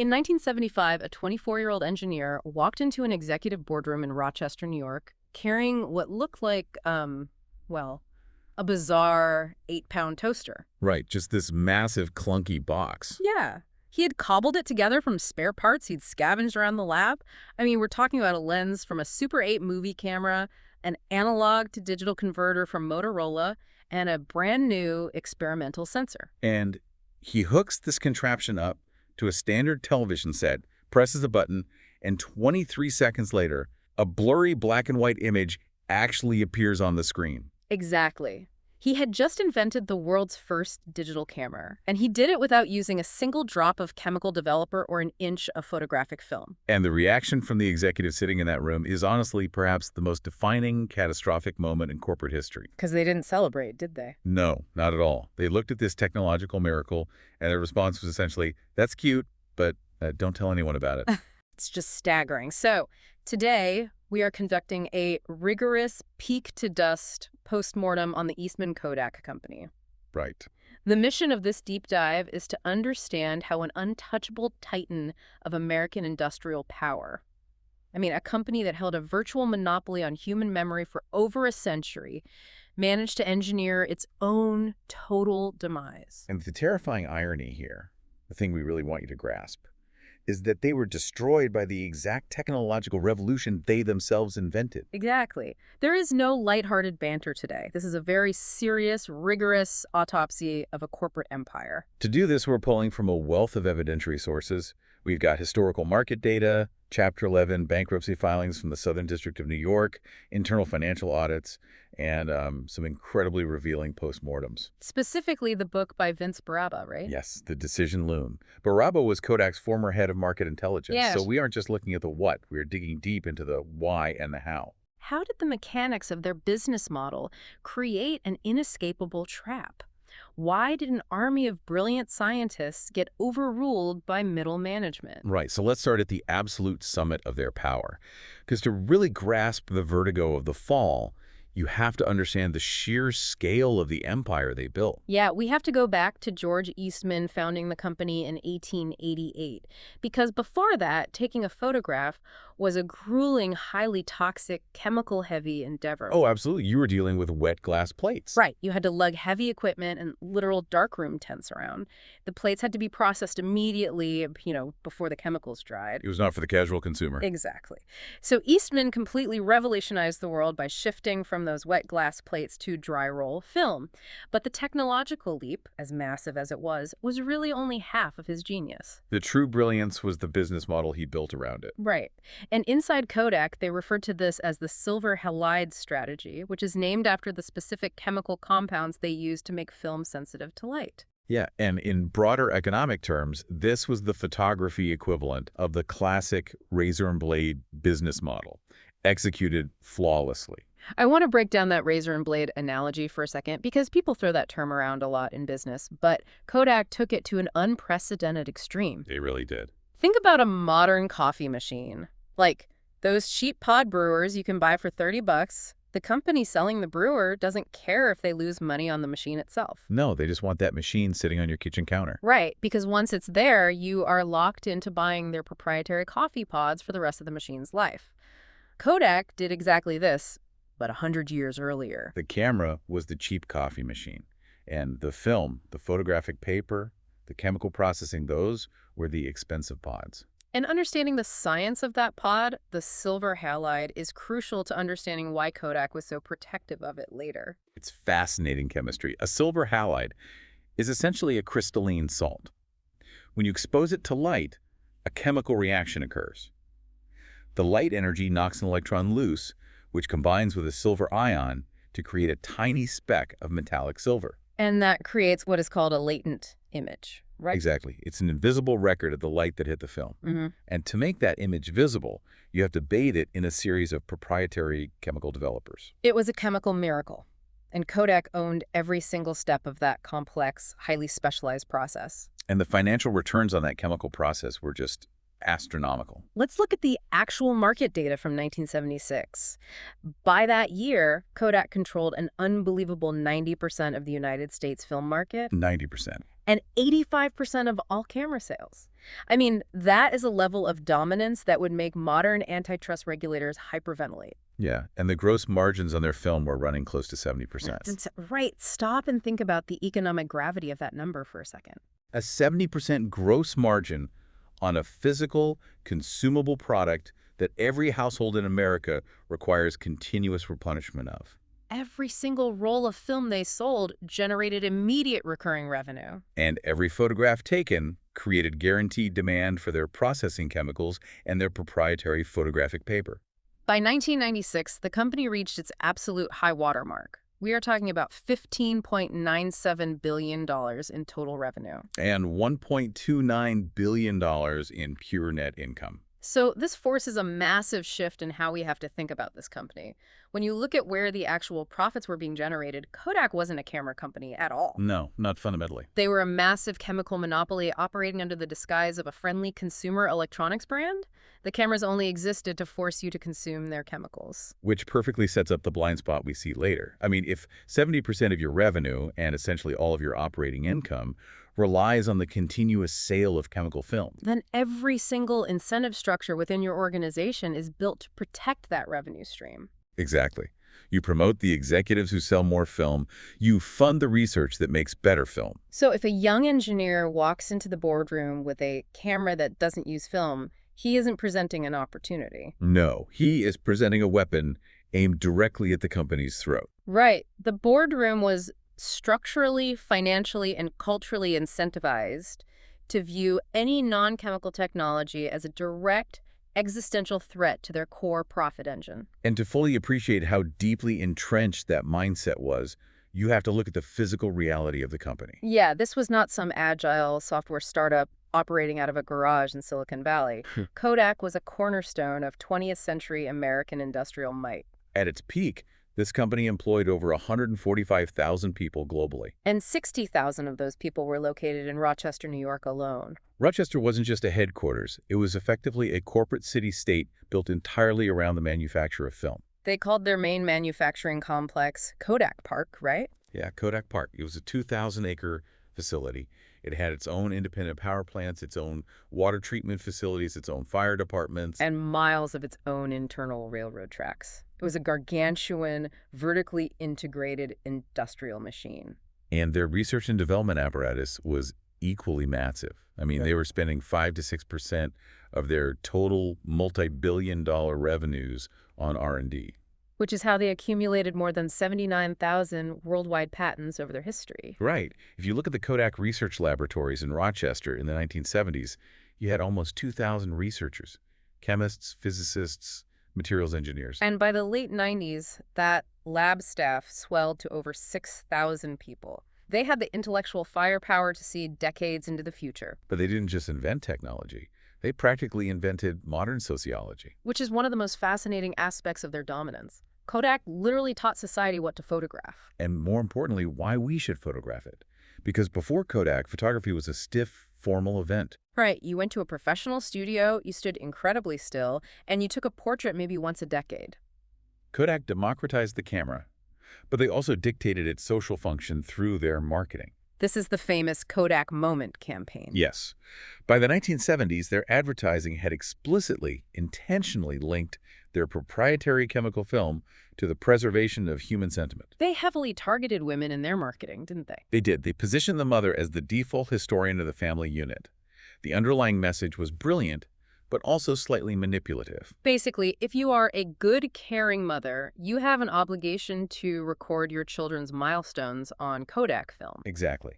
In 1975, a 24-year-old engineer walked into an executive boardroom in Rochester, New York, carrying what looked like, well, a bizarre 8-pound toaster. Right, just this massive, clunky box. Yeah. He had cobbled it together from spare parts he'd scavenged around the lab. I mean, we're talking about a lens from a Super 8 movie camera, an analog to digital converter from Motorola, and a brand new experimental sensor. And he hooks this contraption up to a standard television set, presses a button, and 23 seconds later, a blurry black and white image actually appears on the screen. Exactly. He had just invented the world's first digital camera, and he did it without using a single drop of chemical developer or an inch of photographic film. And the reaction from the executive sitting in that room is honestly perhaps the most defining, catastrophic moment in corporate history. Because they didn't celebrate, did they? No, not at all. They looked at this technological miracle, and their response was essentially, that's cute, but don't tell anyone about it. It's just staggering. So today, we are conducting a rigorous peak-to-dust postmortem on the Eastman Kodak company. Right. The mission of this deep dive is to understand how an untouchable titan of American industrial power, a company that held a virtual monopoly on human memory for over a century, managed to engineer its own total demise. And the terrifying irony here, the thing we really want you to grasp, is that they were destroyed by the exact technological revolution they themselves invented. Exactly. There is no lighthearted banter today. This is a very serious, rigorous autopsy of a corporate empire. To do this, we're pulling from a wealth of evidentiary sources. We've got historical market data, Chapter 11 bankruptcy filings from the Southern District of New York, internal financial audits, and some incredibly revealing postmortems. Specifically, the book by Vince Baraba, right? Yes, The Decision Loom. Baraba was Kodak's former head of market intelligence, Yes. So we aren't just looking at the what, we're digging deep into the why and the how. How did the mechanics of their business model create an inescapable trap? Why did an army of brilliant scientists get overruled by middle management? Right, so let's start at the absolute summit of their power. Because to really grasp the vertigo of the fall, you have to understand the sheer scale of the empire they built. Yeah, we have to go back to George Eastman founding the company in 1888. Because before that, taking a photograph was a grueling, highly toxic, chemical-heavy endeavor. Oh, absolutely. You were dealing with wet glass plates. Right. You had to lug heavy equipment and literal darkroom tents around. The plates had to be processed immediately, before the chemicals dried. It was not for the casual consumer. Exactly. So Eastman completely revolutionized the world by shifting from those wet glass plates to dry roll film. But the technological leap, as massive as it was really only half of his genius. The true brilliance was the business model he built around it. Right. And inside Kodak, they referred to this as the silver halide strategy, which is named after the specific chemical compounds they use to make film sensitive to light. Yeah, and in broader economic terms, this was the photography equivalent of the classic razor and blade business model, executed flawlessly. I want to break down that razor and blade analogy for a second because people throw that term around a lot in business, but Kodak took it to an unprecedented extreme. They really did. Think about a modern coffee machine. Like those cheap pod brewers you can buy for $30. The company selling the brewer doesn't care if they lose money on the machine itself. No, they just want that machine sitting on your kitchen counter. Right, because once it's there, you are locked into buying their proprietary coffee pods for the rest of the machine's life. Kodak did exactly this, but 100 years earlier. The camera was the cheap coffee machine, and the film, the photographic paper, the chemical processing, those were the expensive pods. And understanding the science of that pod, the silver halide, is crucial to understanding why Kodak was so protective of it later. It's fascinating chemistry. A silver halide is essentially a crystalline salt. When you expose it to light, a chemical reaction occurs. The light energy knocks an electron loose, which combines with a silver ion to create a tiny speck of metallic silver. And that creates what is called a latent image, right? Exactly. It's an invisible record of the light that hit the film. And to make that image visible, you have to bathe it in a series of proprietary chemical developers. It was a chemical miracle, and Kodak owned every single step of that complex, highly specialized process. And the financial returns on that chemical process were just astronomical. Let's look at the actual market data from 1976. By that year, Kodak controlled an unbelievable 90% of the United States film market. 90%. and 85% of all camera sales. I mean, that is a level of dominance that would make modern antitrust regulators hyperventilate. Yeah, and the gross margins on their film were running close to 70%. Right, stop and think about the economic gravity of that number for a second. A 70% gross margin on a physical, consumable product that every household in America requires continuous replenishment of. Every single roll of film they sold generated immediate recurring revenue. And every photograph taken created guaranteed demand for their processing chemicals and their proprietary photographic paper. By 1996, the company reached its absolute high watermark. We are talking about $15.97 billion in total revenue. And $1.29 billion in pure net income. So this forces a massive shift in how we have to think about this company. When you look at where the actual profits were being generated, Kodak wasn't a camera company at all. No, not fundamentally. They were a massive chemical monopoly operating under the disguise of a friendly consumer electronics brand. The cameras only existed to force you to consume their chemicals. Which perfectly sets up the blind spot we see later. I mean, if 70% of your revenue and essentially all of your operating income relies on the continuous sale of chemical film, then every single incentive structure within your organization is built to protect that revenue stream. exactly. You promote the executives who sell more film. You fund the research that makes better film. So if a young engineer walks into the boardroom with a camera that doesn't use film, he isn't presenting an opportunity. No, he is presenting a weapon aimed directly at the company's throat. Right. The boardroom was structurally, financially, and culturally incentivized to view any non-chemical technology as a direct existential threat to their core profit engine. And to fully appreciate how deeply entrenched that mindset was, you have to look at the physical reality of the company. Yeah, this was not some agile software startup operating out of a garage in Silicon Valley. Kodak was a cornerstone of 20th century American industrial might. At its peak, this company employed over 145,000 people globally. And 60,000 of those people were located in Rochester, New York alone. Rochester wasn't just a headquarters. It was effectively a corporate city-state built entirely around the manufacture of film. They called their main manufacturing complex Kodak Park, right? Yeah, Kodak Park. It was a 2,000-acre facility. It had its own independent power plants, its own water treatment facilities, its own fire departments. And miles of its own internal railroad tracks. It was a gargantuan, vertically integrated industrial machine. And their research and development apparatus was equally massive. I mean, they were spending 5 to 6% of their total multi-billion-dollar revenues on R&D. Which is how they accumulated more than 79,000 worldwide patents over their history. Right. If you look at the Kodak research laboratories in Rochester in the 1970s, you had almost 2,000 researchers, chemists, physicists, materials engineers. And by the late 90s, that lab staff swelled to over 6,000 people. They had the intellectual firepower to see decades into the future. But they didn't just invent technology. They practically invented modern sociology. Which is one of the most fascinating aspects of their dominance. Kodak literally taught society what to photograph. And more importantly, why we should photograph it. Because before Kodak, photography was a stiff, formal event. Right, you went to a professional studio, you stood incredibly still, and you took a portrait maybe once a decade. Kodak democratized the camera, but they also dictated its social function through their marketing. This is the famous Kodak Moment campaign. Yes. By the 1970s, their advertising had explicitly, intentionally linked their proprietary chemical film to the preservation of human sentiment. They heavily targeted women in their marketing, didn't they? They did. They positioned the mother as the default historian of the family unit. The underlying message was brilliant, but also slightly manipulative. Basically, if you are a good, caring mother, you have an obligation to record your children's milestones on Kodak film. Exactly.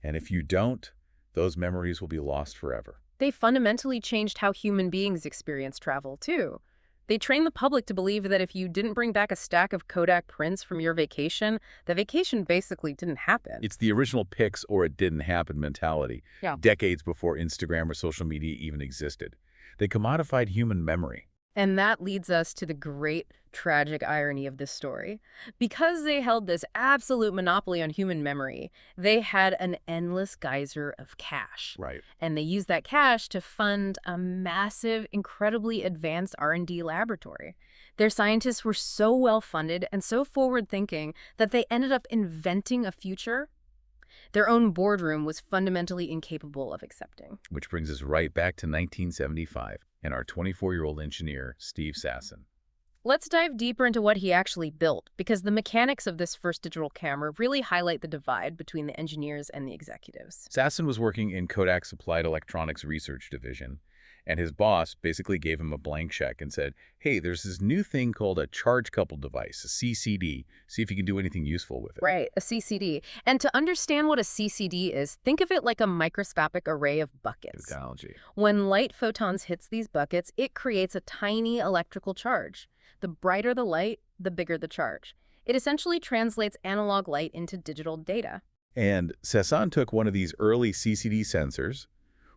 And if you don't, those memories will be lost forever. They fundamentally changed how human beings experience travel, too. They trained the public to believe that if you didn't bring back a stack of Kodak prints from your vacation, the vacation basically didn't happen. It's the original pics or it didn't happen mentality, decades before Instagram or social media even existed. They commodified human memory. And that leads us to the great tragic irony of this story. Because they held this absolute monopoly on human memory, they had an endless geyser of cash. Right. And they used that cash to fund a massive, incredibly advanced R&D laboratory. Their scientists were so well-funded and so forward-thinking that they ended up inventing a future their own boardroom was fundamentally incapable of accepting. Which brings us right back to 1975 and our 24-year-old engineer, Steve Sasson. Let's dive deeper into what he actually built, because the mechanics of this first digital camera really highlight the divide between the engineers and the executives. Sasson was working in Kodak's Applied Electronics Research Division, and his boss basically gave him a blank check and said, hey, there's this new thing called a charge-coupled device, a CCD. See if you can do anything useful with it. Right, a CCD. And to understand what a CCD is, think of it like a microscopic array of buckets. Technology. When light photons hits these buckets, it creates a tiny electrical charge. The brighter the light, the bigger the charge. It essentially translates analog light into digital data. And Sasson took one of these early CCD sensors,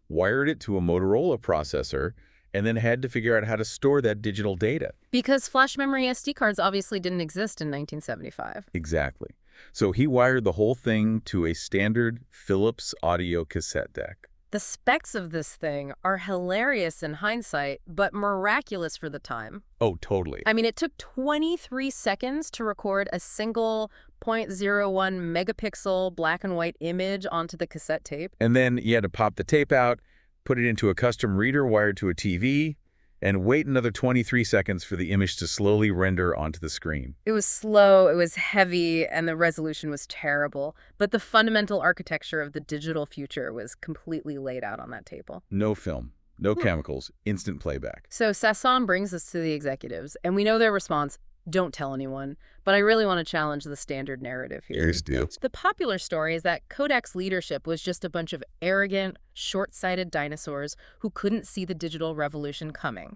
wired it to a Motorola processor, and then had to figure out how to store that digital data. Because flash memory SD cards obviously didn't exist in 1975. Exactly. So he wired the whole thing to a standard Philips audio cassette deck. The specs of this thing are hilarious in hindsight, but miraculous for the time. Oh, totally. I mean, it took 23 seconds to record a single 0.01 megapixel black and white image onto the cassette tape. And then you had to pop the tape out, put it into a custom reader wired to a TV, and wait another 23 seconds for the image to slowly render onto the screen. It was slow, it was heavy, and the resolution was terrible. But the fundamental architecture of the digital future was completely laid out on that table. No film, no chemicals, instant playback. So Sasson brings us to the executives, and we know their response, don't tell anyone. But I really want to challenge the standard narrative here. Here's do. The popular story is that Kodak's leadership was just a bunch of arrogant, short-sighted dinosaurs who couldn't see the digital revolution coming.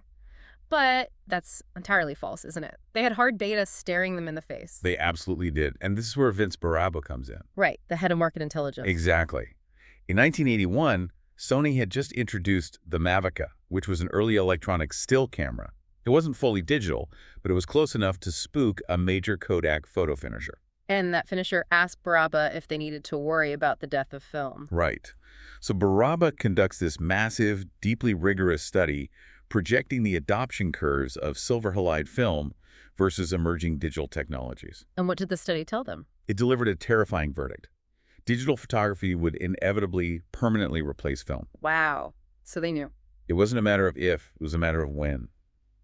But that's entirely false, isn't it? They had hard data staring them in the face. They absolutely did. And this is where Vince Baraba comes in. Right, the head of market intelligence. Exactly. In 1981, Sony had just introduced the Mavica, which was an early electronic still camera. It wasn't fully digital, but it was close enough to spook a major Kodak photo finisher. And that finisher asked Baraba if they needed to worry about the death of film. Right. So Baraba conducts this massive, deeply rigorous study projecting the adoption curves of silver halide film versus emerging digital technologies. And what did the study tell them? It delivered a terrifying verdict. Digital photography would inevitably permanently replace film. Wow. So they knew. It wasn't a matter of if, it was a matter of when.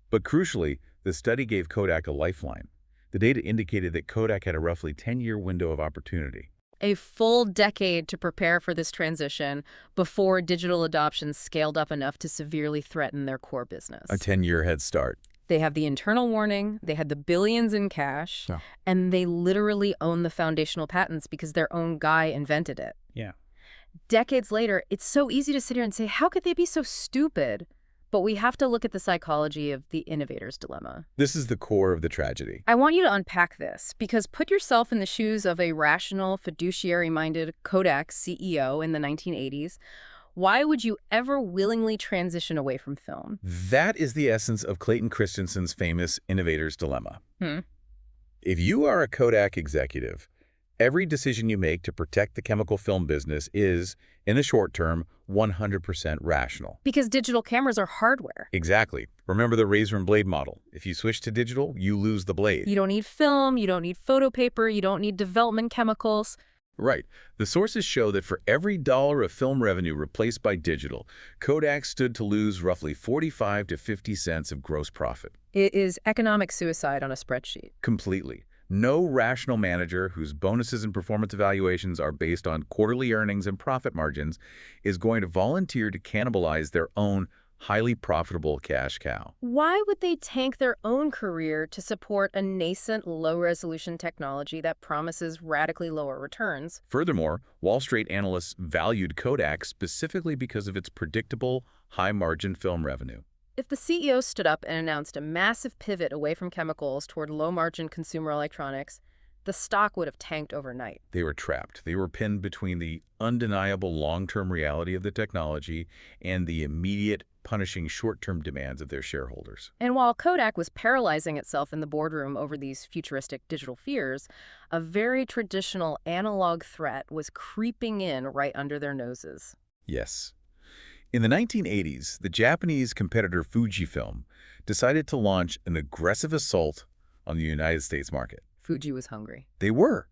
But crucially, the study gave Kodak a lifeline. The data indicated that Kodak had a roughly 10-year window of opportunity. A full decade to prepare for this transition before digital adoption scaled up enough to severely threaten their core business. A 10-year head start. They have the internal warning, they had the billions in cash, and they literally own the foundational patents because their own guy invented it. Yeah. Decades later, it's so easy to sit here and say, how could they be so stupid? But we have to look at the psychology of the innovator's dilemma. This is the core of the tragedy. I want you to unpack this, because put yourself in the shoes of a rational, fiduciary-minded Kodak CEO in the 1980s. Why would you ever willingly transition away from film? That is the essence of Clayton Christensen's famous innovator's dilemma. If you are a Kodak executive, every decision you make to protect the chemical film business is, in the short term, 100% rational. Because digital cameras are hardware. Exactly. Remember the razor and blade model. If you switch to digital, you lose the blade. You don't need film, you don't need photo paper, you don't need development chemicals. Right. The sources show that for every dollar of film revenue replaced by digital, Kodak stood to lose roughly 45 to 50 cents of gross profit. It is economic suicide on a spreadsheet. Completely. No rational manager whose bonuses and performance evaluations are based on quarterly earnings and profit margins is going to volunteer to cannibalize their own highly profitable cash cow. Why would they tank their own career to support a nascent low-resolution technology that promises radically lower returns? Furthermore, Wall Street analysts valued Kodak specifically because of its predictable, high-margin film revenue. If the CEO stood up and announced a massive pivot away from chemicals toward low-margin consumer electronics, the stock would have tanked overnight. They were trapped. They were pinned between the undeniable long-term reality of the technology and the immediate, punishing short-term demands of their shareholders. And while Kodak was paralyzing itself in the boardroom over these futuristic digital fears, a very traditional analog threat was creeping in right under their noses. Yes. In the 1980s, the Japanese competitor Fujifilm decided to launch an aggressive assault on the United States market. Fuji was hungry. They were.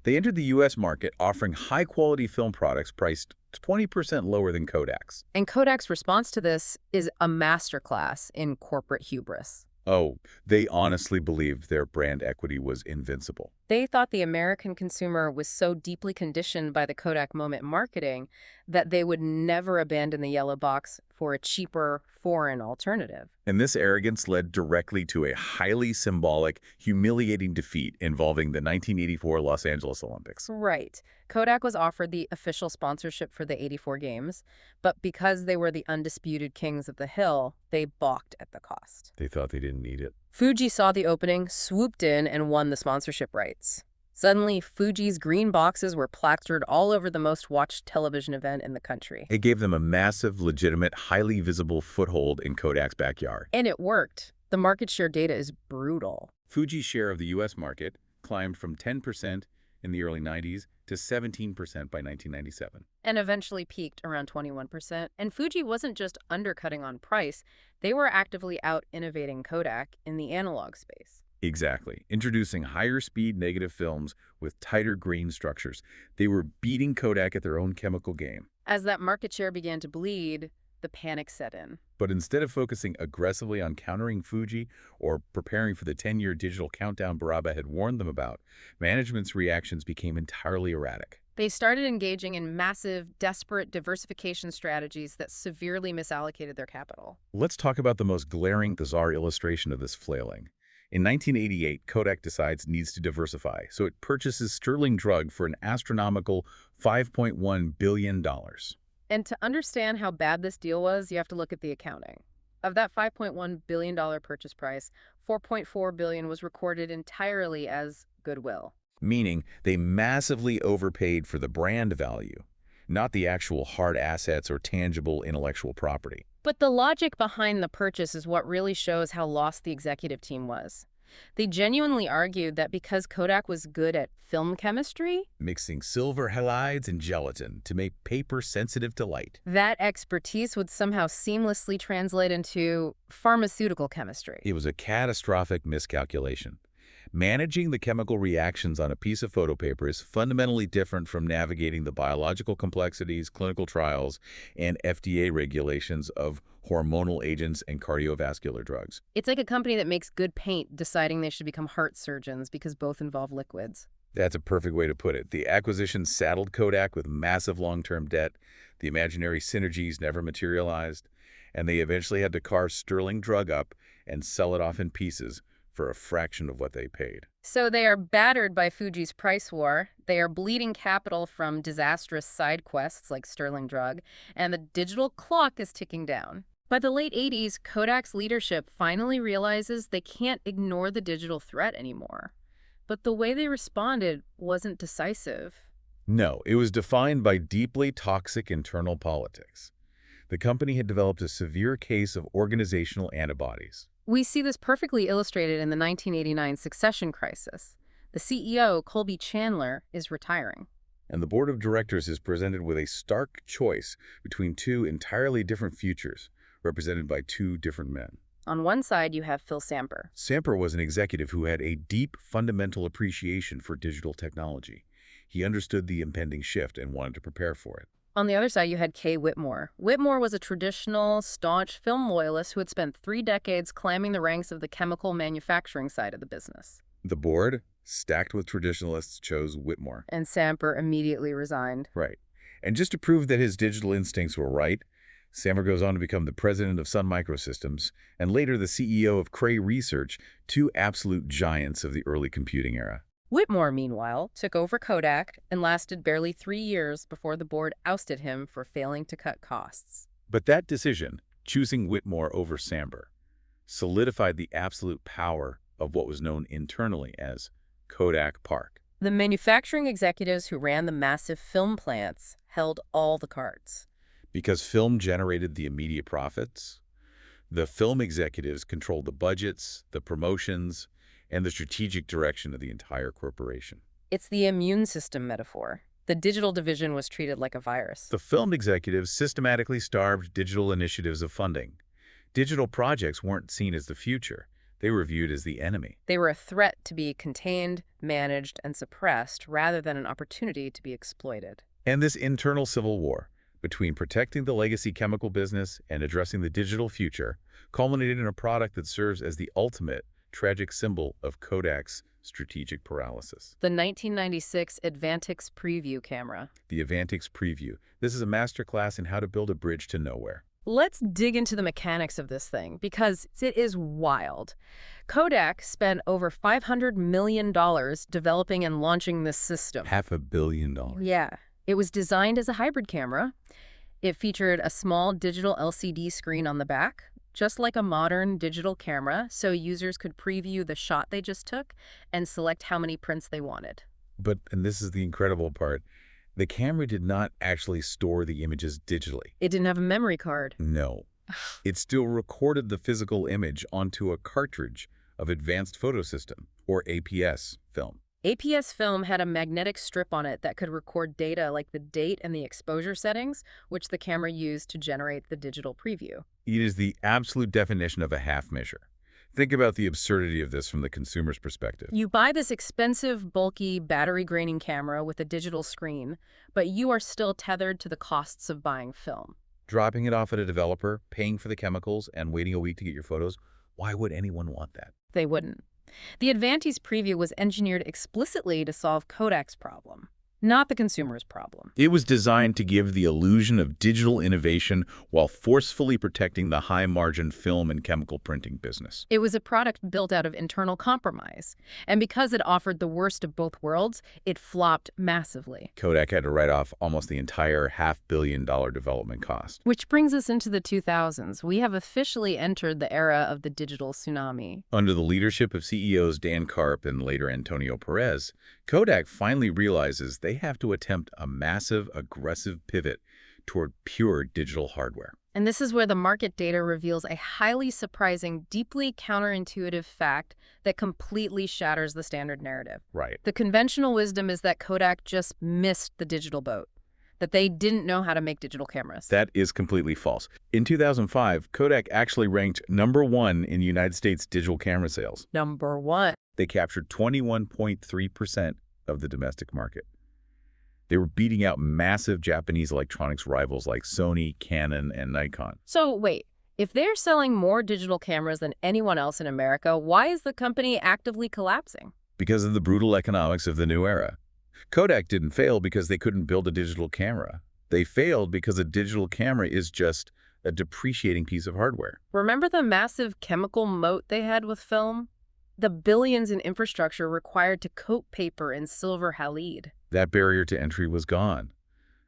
They entered the U.S. market offering high-quality film products priced 20% lower than Kodak's. And Kodak's response to this is a masterclass in corporate hubris. Oh, they honestly believed their brand equity was invincible. They thought the American consumer was so deeply conditioned by the Kodak moment marketing that they would never abandon the yellow box for a cheaper foreign alternative. And this arrogance led directly to a highly symbolic, humiliating defeat involving the 1984 Los Angeles Olympics. Right. Kodak was offered the official sponsorship for the '84 games, but because they were the undisputed kings of the hill, they balked at the cost. They thought they didn't need it. Fuji saw the opening, swooped in, and won the sponsorship rights. Suddenly, Fuji's green boxes were plastered all over the most watched television event in the country. It gave them a massive, legitimate, highly visible foothold in Kodak's backyard. And it worked. The market share data is brutal. Fuji's share of the U.S. market climbed from 10% in the early 90s to 17% by 1997. And eventually peaked around 21%. And Fuji wasn't just undercutting on price, they were actively out-innovating Kodak in the analog space. Exactly. Introducing higher-speed negative films with tighter grain structures. They were beating Kodak at their own chemical game. As that market share began to bleed, the panic set in. But instead of focusing aggressively on countering Fuji or preparing for the 10-year digital countdown Baraba had warned them about, management's reactions became entirely erratic. They started engaging in massive, desperate diversification strategies that severely misallocated their capital. Let's talk about the most glaring, bizarre illustration of this flailing. In 1988, Kodak decides it needs to diversify, so it purchases Sterling Drug for an astronomical $5.1 billion. And to understand how bad this deal was, you have to look at the accounting. Of that $5.1 billion purchase price, $4.4 billion was recorded entirely as goodwill. Meaning they massively overpaid for the brand value, not the actual hard assets or tangible intellectual property. But the logic behind the purchase is what really shows how lost the executive team was. They genuinely argued that because Kodak was good at film chemistry, Mixing silver halides and gelatin to make paper sensitive to light. that expertise would somehow seamlessly translate into pharmaceutical chemistry. It was a catastrophic miscalculation. Managing the chemical reactions on a piece of photo paper is fundamentally different from navigating the biological complexities, clinical trials, and FDA regulations of hormonal agents and cardiovascular drugs. It's like a company that makes good paint deciding they should become heart surgeons because both involve liquids. That's a perfect way to put it. The acquisition saddled Kodak with massive long-term debt. The imaginary synergies never materialized, and they eventually had to carve Sterling Drug up and sell it off in pieces for a fraction of what they paid. So they are battered by Fuji's price war, they are bleeding capital from disastrous side quests like Sterling Drug, and the digital clock is ticking down. By the late 80s, Kodak's leadership finally realizes they can't ignore the digital threat anymore. But the way they responded wasn't decisive. No, it was defined by deeply toxic internal politics. The company had developed a severe case of organizational antibodies. We see this perfectly illustrated in the 1989 succession crisis. The CEO, Colby Chandler, is retiring. And the board of directors is presented with a stark choice between two entirely different futures, represented by two different men. On one side, you have Phil Samper. Samper was an executive who had a deep fundamental appreciation for digital technology. He understood the impending shift and wanted to prepare for it. On the other side, you had Kay Whitmore. Whitmore was a traditional, staunch film loyalist who had spent 3 decades climbing the ranks of the chemical manufacturing side of the business. The board, stacked with traditionalists, chose Whitmore. And Samper immediately resigned. Right. And just to prove that his digital instincts were right, Samper goes on to become the president of Sun Microsystems and later the CEO of Cray Research, two absolute giants of the early computing era. Whitmore, meanwhile, took over Kodak and lasted barely 3 years before the board ousted him for failing to cut costs. But that decision, choosing Whitmore over Samper, solidified the absolute power of what was known internally as Kodak Park. The manufacturing executives who ran the massive film plants held all the cards. Because film generated the immediate profits, the film executives controlled the budgets, the promotions, and the strategic direction of the entire corporation. It's the immune system metaphor. The digital division was treated like a virus. The film executives systematically starved digital initiatives of funding. Digital projects weren't seen as the future. They were viewed as the enemy. They were a threat to be contained, managed, and suppressed rather than an opportunity to be exploited. And this internal civil war between protecting the legacy chemical business and addressing the digital future culminated in a product that serves as the ultimate tragic symbol of Kodak's strategic paralysis. The 1996 Advantix Preview camera. The Advantix Preview. This is a masterclass in how to build a bridge to nowhere. Let's dig into the mechanics of this thing, because it is wild. Kodak spent over $500 million developing and launching this system. $500 million. Yeah. It was designed as a hybrid camera. It featured a small digital LCD screen on the back, just like a modern digital camera, so users could preview the shot they just took and select how many prints they wanted. But, and this is the incredible part, the camera did not actually store the images digitally. It didn't have a memory card. No. It still recorded the physical image onto a cartridge of Advanced Photo System, or APS, film. APS film had a magnetic strip on it that could record data like the date and the exposure settings, which the camera used to generate the digital preview. It is the absolute definition of a half measure. Think about the absurdity of this from the consumer's perspective. You buy this expensive, bulky, battery-draining camera with a digital screen, but you are still tethered to the costs of buying film. Dropping it off at a developer, paying for the chemicals, and waiting a week to get your photos, why would anyone want that? They wouldn't. The Advantix Preview was engineered explicitly to solve Kodak's problem, not the consumer's problem. It was designed to give the illusion of digital innovation while forcefully protecting the high-margin film and chemical printing business. It was a product built out of internal compromise, and because it offered the worst of both worlds, it flopped massively. Kodak had to write off almost the entire $500 million development cost. Which brings us into the 2000s. We have officially entered the era of the digital tsunami. Under the leadership of CEOs Dan Karp and later Antonio Perez, Kodak finally realizes they have to attempt a massive, aggressive pivot toward pure digital hardware. And this is where the market data reveals a highly surprising, deeply counterintuitive fact that completely shatters the standard narrative. Right. The conventional wisdom is that Kodak just missed the digital boat, that they didn't know how to make digital cameras. That is completely false. In 2005, Kodak actually ranked #1 in United States digital camera sales. Number one. They captured 21.3% of the domestic market. They were beating out massive Japanese electronics rivals like Sony, Canon, and Nikon. So wait, if they're selling more digital cameras than anyone else in America, why is the company actively collapsing? Because of the brutal economics of the new era. Kodak didn't fail because they couldn't build a digital camera. They failed because a digital camera is just a depreciating piece of hardware. Remember the massive chemical moat they had with film? The billions in infrastructure required to coat paper in silver halide. That barrier to entry was gone.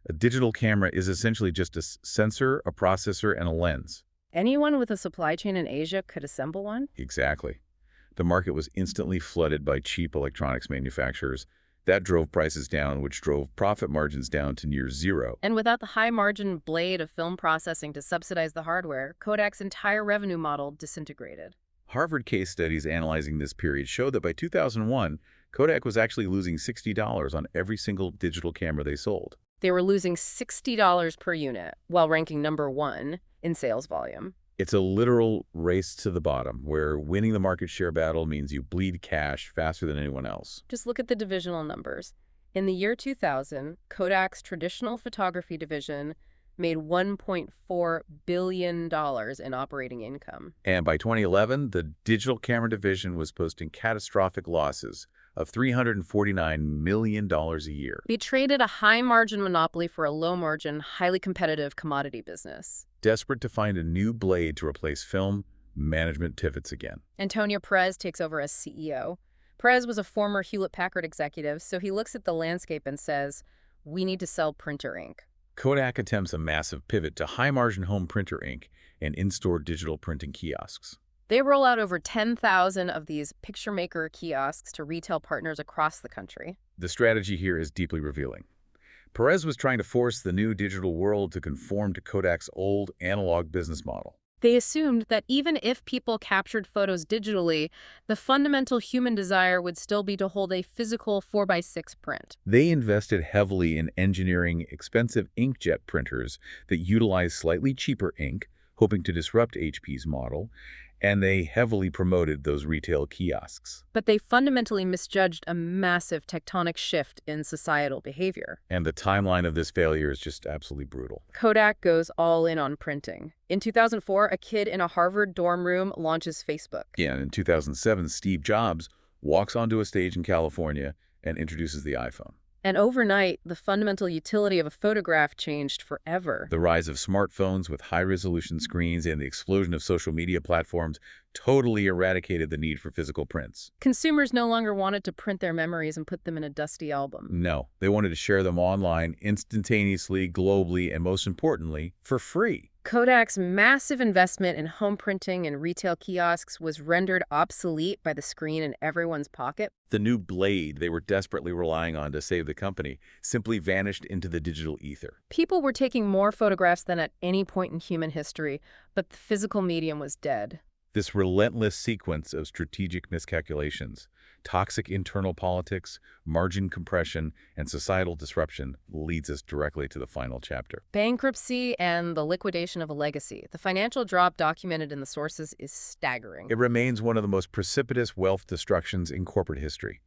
A digital camera is essentially just a sensor, a processor, and a lens. Anyone with a supply chain in Asia could assemble one? Exactly. The market was instantly flooded by cheap electronics manufacturers. That drove prices down, which drove profit margins down to near zero. And without the high-margin blade of film processing to subsidize the hardware, Kodak's entire revenue model disintegrated. Harvard case studies analyzing this period show that by 2001, Kodak was actually losing $60 on every single digital camera they sold. They were losing $60 per unit while ranking #1 in sales volume. It's a literal race to the bottom, where winning the market share battle means you bleed cash faster than anyone else. Just look at the divisional numbers. In the year 2000, Kodak's traditional photography division made $1.4 billion in operating income. And by 2011, the digital camera division was posting catastrophic losses of $349 million a year. They traded a high-margin monopoly for a low-margin, highly competitive commodity business. Desperate to find a new blade to replace film, management pivots again. Antonio Perez takes over as CEO. Perez was a former Hewlett-Packard executive, so he looks at the landscape and says, "We need to sell printer ink." Kodak attempts a massive pivot to high-margin home printer ink and in-store digital printing kiosks. They roll out over 10,000 of these picture maker kiosks to retail partners across the country. The strategy here is deeply revealing. Perez was trying to force the new digital world to conform to Kodak's old analog business model. They assumed that even if people captured photos digitally, the fundamental human desire would still be to hold a physical 4x6 print. They invested heavily in engineering expensive inkjet printers that utilize slightly cheaper ink, hoping to disrupt HP's model, and they heavily promoted those retail kiosks. But they fundamentally misjudged a massive tectonic shift in societal behavior. And the timeline of this failure is just absolutely brutal. Kodak goes all in on printing. In 2004, a kid in a Harvard dorm room launches Facebook. Yeah, and in 2007, Steve Jobs walks onto a stage in California and introduces the iPhone. And overnight, the fundamental utility of a photograph changed forever. The rise of smartphones with high-resolution screens and the explosion of social media platforms totally eradicated the need for physical prints. Consumers no longer wanted to print their memories and put them in a dusty album. No, they wanted to share them online, instantaneously, globally, and most importantly, for free. Kodak's massive investment in home printing and retail kiosks was rendered obsolete by the screen in everyone's pocket. The new blade they were desperately relying on to save the company simply vanished into the digital ether. People were taking more photographs than at any point in human history, but the physical medium was dead. This relentless sequence of strategic miscalculations, toxic internal politics, margin compression, and societal disruption leads us directly to the final chapter. Bankruptcy and the liquidation of a legacy. The financial drop documented in the sources is staggering. It remains one of the most precipitous wealth destructions in corporate history.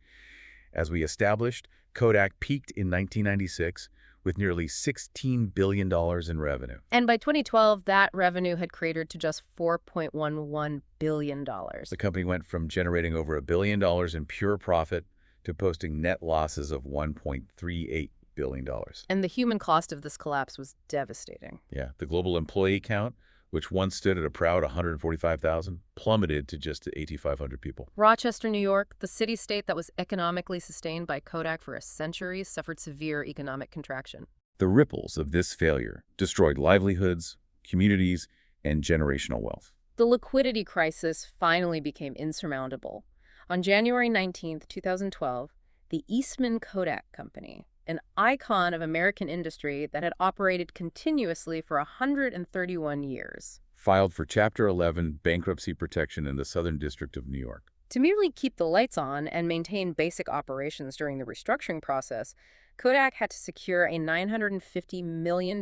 As we established, Kodak peaked in 1996 with nearly $16 billion in revenue. And by 2012, that revenue had cratered to just $4.11 billion. The company went from generating over $1 billion in pure profit to posting net losses of $1.38 billion. And the human cost of this collapse was devastating. Yeah, the global employee count, which once stood at a proud 145,000, plummeted to just 8,500 people. Rochester, New York, the city-state that was economically sustained by Kodak for a century, suffered severe economic contraction. The ripples of this failure destroyed livelihoods, communities, and generational wealth. The liquidity crisis finally became insurmountable. On January 19, 2012, the Eastman Kodak Company, an icon of American industry that had operated continuously for 131 years, filed for Chapter 11 bankruptcy protection in the Southern District of New York. To merely keep the lights on and maintain basic operations during the restructuring process, Kodak had to secure a $950 million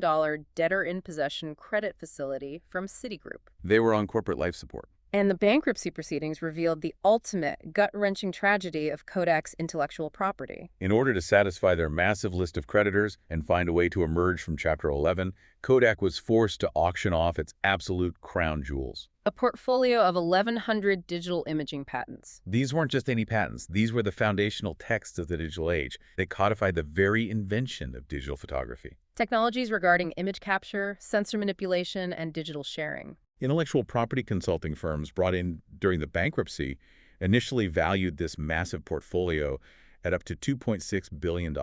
debtor-in-possession credit facility from Citigroup. They were on corporate life support. And the bankruptcy proceedings revealed the ultimate gut-wrenching tragedy of Kodak's intellectual property. In order to satisfy their massive list of creditors and find a way to emerge from Chapter 11, Kodak was forced to auction off its absolute crown jewels. A portfolio of 1,100 digital imaging patents. These weren't just any patents. These were the foundational texts of the digital age. They codified the very invention of digital photography. Technologies regarding image capture, sensor manipulation, and digital sharing. Intellectual property consulting firms brought in during the bankruptcy initially valued this massive portfolio at up to $2.6 billion.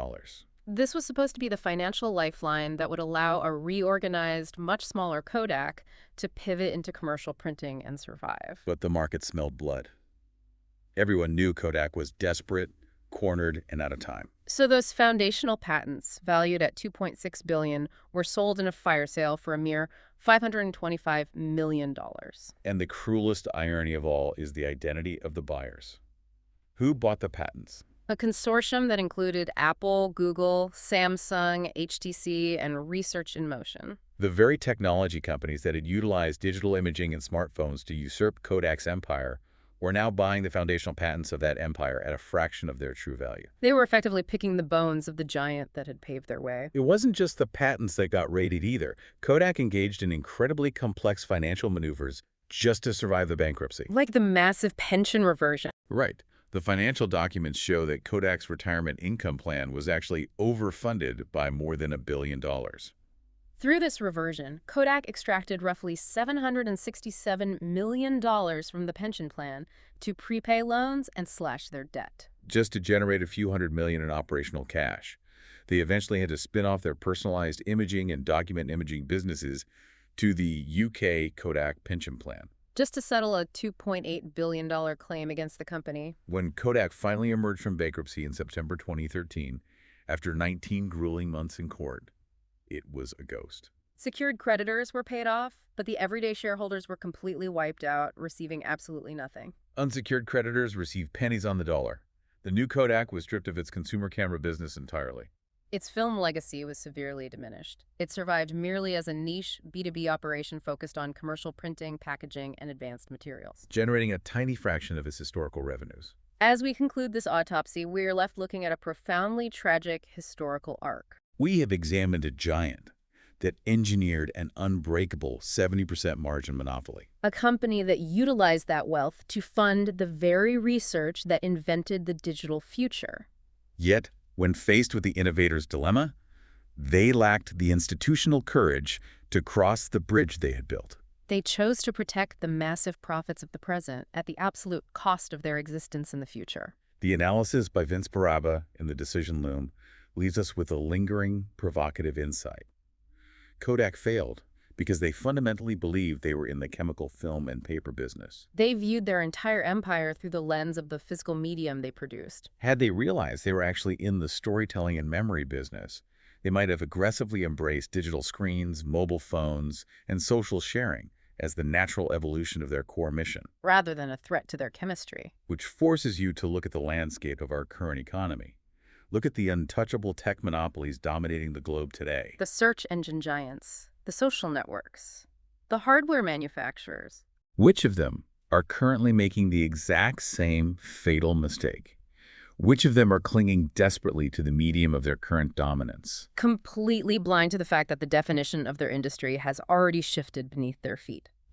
This was supposed to be the financial lifeline that would allow a reorganized, much smaller Kodak to pivot into commercial printing and survive. But the market smelled blood. Everyone knew Kodak was desperate, cornered, and out of time. So those foundational patents, valued at $2.6 billion, were sold in a fire sale for a mere $525 million. And the cruelest irony of all is the identity of the buyers. Who bought the patents? A consortium that included Apple, Google, Samsung, HTC, and Research in Motion. The very technology companies that had utilized digital imaging and smartphones to usurp Kodak's empire were now buying the foundational patents of that empire at a fraction of their true value. They were effectively picking the bones of the giant that had paved their way. It wasn't just the patents that got raided either. Kodak engaged in incredibly complex financial maneuvers just to survive the bankruptcy. Like the massive pension reversion. Right. The financial documents show that Kodak's retirement income plan was actually overfunded by more than $1 billion. Through this reversion, Kodak extracted roughly $767 million from the pension plan to prepay loans and slash their debt. Just to generate a few $100 million in operational cash. They eventually had to spin off their personalized imaging and document imaging businesses to the UK Kodak pension plan. Just to settle a $2.8 billion claim against the company. When Kodak finally emerged from bankruptcy in September 2013, after 19 grueling months in court, it was a ghost. Secured creditors were paid off, but the everyday shareholders were completely wiped out, receiving absolutely nothing. Unsecured creditors received pennies on the dollar. The new Kodak was stripped of its consumer camera business entirely. Its film legacy was severely diminished. It survived merely as a niche B2B operation focused on commercial printing, packaging, and advanced materials. generating a tiny fraction of its historical revenues. As we conclude this autopsy, we are left looking at a profoundly tragic historical arc. We have examined a giant that engineered an unbreakable 70% margin monopoly. A company that utilized that wealth to fund the very research that invented the digital future. Yet, when faced with the innovator's dilemma, they lacked the institutional courage to cross the bridge they had built. They chose to protect the massive profits of the present at the absolute cost of their existence in the future. The analysis by Vince Baraba in The Decision Loom leaves us with a lingering, provocative insight. Kodak failed because they fundamentally believed they were in the chemical film and paper business. They viewed their entire empire through the lens of the physical medium they produced. Had they realized they were actually in the storytelling and memory business, they might have aggressively embraced digital screens, mobile phones, and social sharing as the natural evolution of their core mission, Rather than a threat to their chemistry. which forces you to look at the landscape of our current economy. Look at the untouchable tech monopolies dominating the globe today. The search engine giants, the social networks, the hardware manufacturers. Which of them are currently making the exact same fatal mistake? Which of them are clinging desperately to the medium of their current dominance? Completely blind to the fact that the definition of their industry has already shifted beneath their feet.